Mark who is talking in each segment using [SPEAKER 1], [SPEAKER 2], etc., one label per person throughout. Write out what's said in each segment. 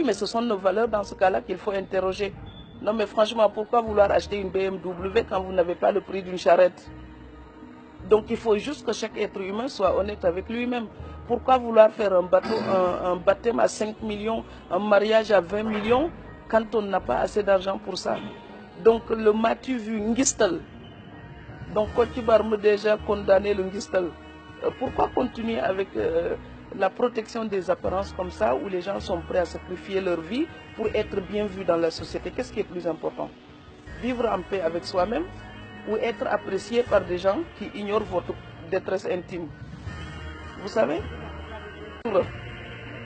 [SPEAKER 1] Oui, mais ce sont nos valeurs dans ce cas-là qu'il faut interroger. Non, mais franchement, pourquoi vouloir acheter une BMW quand vous n'avez pas le prix d'une charrette? Donc il faut juste que chaque être humain soit honnête avec lui-même. Pourquoi vouloir faire un baptême à 5 millions, un mariage à 20 millions, quand on n'a pas assez d'argent pour ça? Donc le m'as-tu vu ngistal? Donc Kocc Barma déjà condamné le ngistal. Pourquoi continuer avec la protection des apparences comme ça, où les gens sont prêts à sacrifier leur vie pour être bien vus dans la société? Qu'est-ce qui est plus important? Vivre en paix avec soi-même ou être apprécié par des gens qui ignorent votre détresse intime? Vous savez?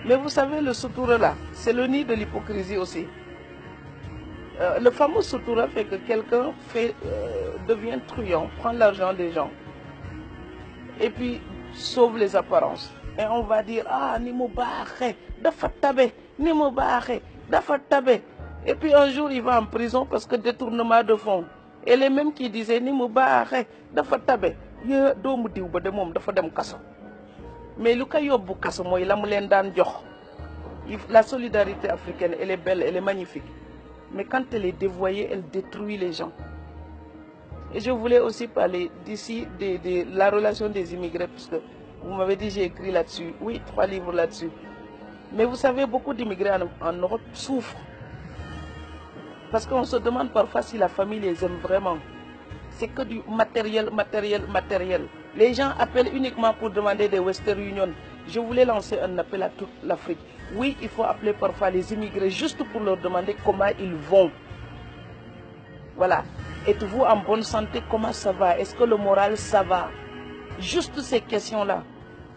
[SPEAKER 1] Mais vous savez, le sutura là, c'est le nid de l'hypocrisie aussi. Le fameux sutura fait que quelqu'un devient truand, prend l'argent des gens et puis sauve les apparences. Et on va dire, ah, ni mo baaxe, dafa tabe, ni mo baaxe, dafa tabe. Et puis un jour il va en prison parce que détournement de fonds. Et les mêmes qui disaient, ni mo baaxe, dafa tabe, ye doomu diw ba de mom dafa dem kaso. Mais lu ko yóbbu kaso mooy la mu leen daan jox. La solidarité africaine, elle est belle, elle est magnifique. Mais quand elle est dévoyée, elle détruit les gens. Et je voulais aussi parler d'ici de la relation des immigrés, parce que vous m'avez dit j'ai écrit là-dessus. Oui, 3 livres là-dessus. Mais vous savez, beaucoup d'immigrés en Europe souffrent. Parce qu'on se demande parfois si la famille les aime vraiment. C'est que du matériel, matériel, matériel. Les gens appellent uniquement pour demander des Western Union. Je voulais lancer un appel à toute l'Afrique. Oui, il faut appeler parfois les immigrés juste pour leur demander comment ils vont. Voilà. Êtes-vous en bonne santé? Comment ça va? Est-ce que le moral, ça va? Juste ces questions-là.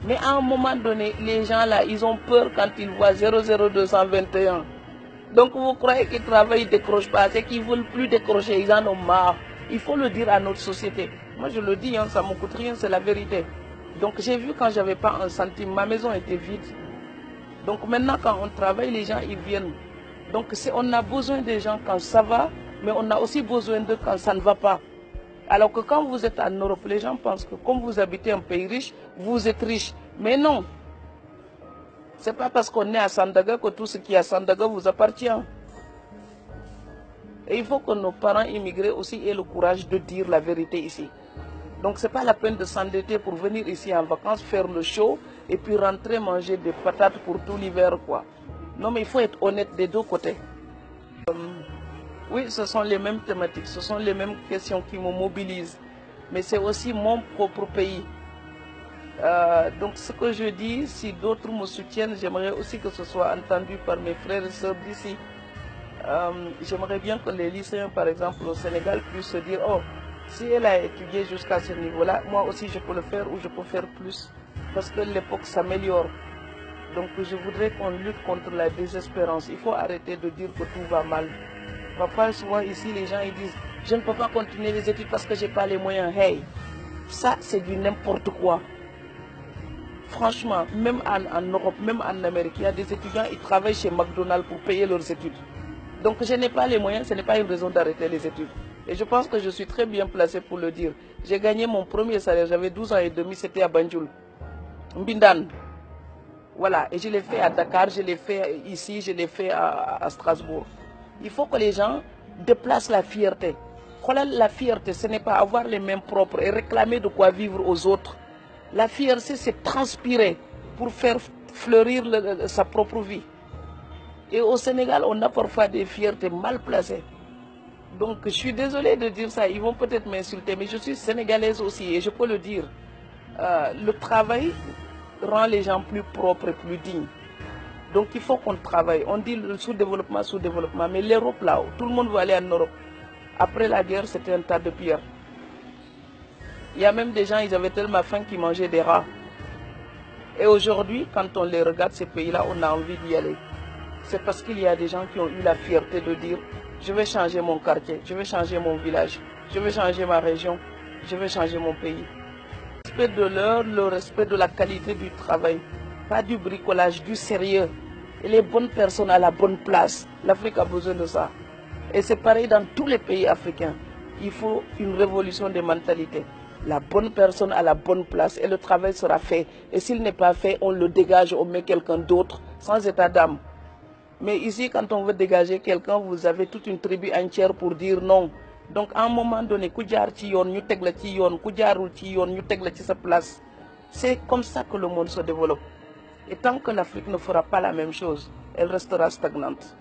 [SPEAKER 1] Mais à un moment donné, les gens là, ils ont peur quand ils voient 00221. Donc vous croyez qu'ils travaillent, ils ne décrochent pas. C'est qu'ils ne veulent plus décrocher, ils en ont marre. Il faut le dire à notre société. Moi je le dis, hein, ça ne me coûte rien, c'est la vérité. Donc j'ai vu quand j'avais pas un centime, ma maison était vide. Donc maintenant quand on travaille, les gens ils viennent. Donc on a besoin des gens quand ça va, mais on a aussi besoin d'eux quand ça ne va pas. Alors que quand vous êtes en Europe, les gens pensent que comme vous habitez un pays riche, vous êtes riche. Mais non. Ce n'est pas parce qu'on est à Sandaga que tout ce qui est à Sandaga vous appartient. Et il faut que nos parents immigrés aussi aient le courage de dire la vérité ici. Donc ce n'est pas la peine de s'endetter pour venir ici en vacances, faire le show et puis rentrer manger des patates pour tout l'hiver, quoi. Non, mais il faut être honnête des deux côtés. Oui, ce sont les mêmes thématiques, ce sont les mêmes questions qui me mobilisent. Mais c'est aussi mon propre pays. Donc ce que je dis, si d'autres me soutiennent, j'aimerais aussi que ce soit entendu par mes frères et sœurs d'ici. J'aimerais bien que les lycéens, par exemple, au Sénégal, puissent se dire, oh, si elle a étudié jusqu'à ce niveau-là, moi aussi je peux le faire ou je peux faire plus. Parce que l'époque s'améliore. Donc je voudrais qu'on lutte contre la désespérance. Il faut arrêter de dire que tout va mal. Parfois, souvent ici, les gens ils disent, je ne peux pas continuer les études parce que je n'ai pas les moyens. Hey, ça c'est du n'importe quoi. Franchement, même en Europe, même en Amérique, il y a des étudiants qui travaillent chez McDonald's pour payer leurs études. Donc je n'ai pas les moyens, ce n'est pas une raison d'arrêter les études. Et je pense que je suis très bien placé pour le dire. J'ai gagné mon premier salaire, j'avais 12 ans et demi, c'était à Banjul, Mbindan. Voilà, et je l'ai fait à Dakar, je l'ai fait ici, je l'ai fait à Strasbourg. Il faut que les gens déplacent la fierté. La fierté, ce n'est pas avoir les mains propres et réclamer de quoi vivre aux autres. La fierté, c'est transpirer pour faire fleurir sa propre vie. Et au Sénégal, on a parfois des fiertés mal placées. Donc, je suis désolée de dire ça. Ils vont peut-être m'insulter, mais je suis sénégalaise aussi et je peux le dire. Le travail rend les gens plus propres et plus dignes. Donc, il faut qu'on travaille. On dit le sous-développement, mais l'Europe, là, tout le monde veut aller en Europe. Après la guerre, c'était un tas de pierres. Il y a même des gens, ils avaient tellement faim qu'ils mangeaient des rats. Et aujourd'hui, quand on les regarde, ces pays-là, on a envie d'y aller. C'est parce qu'il y a des gens qui ont eu la fierté de dire, je vais changer mon quartier, je vais changer mon village, je vais changer ma région, je vais changer mon pays. Le respect de l'heure, le respect de la qualité du travail, pas du bricolage, du sérieux. Et les bonnes personnes à la bonne place. L'Afrique a besoin de ça. Et c'est pareil dans tous les pays africains. Il faut une révolution des mentalités. La bonne personne à la bonne place et le travail sera fait. Et s'il n'est pas fait, on le dégage, on met quelqu'un d'autre sans état d'âme. Mais ici, quand on veut dégager quelqu'un, vous avez toute une tribu entière pour dire non. Donc, à un moment donné, sa place. C'est comme ça que le monde se développe. Et tant que l'Afrique ne fera pas la même chose, elle restera stagnante.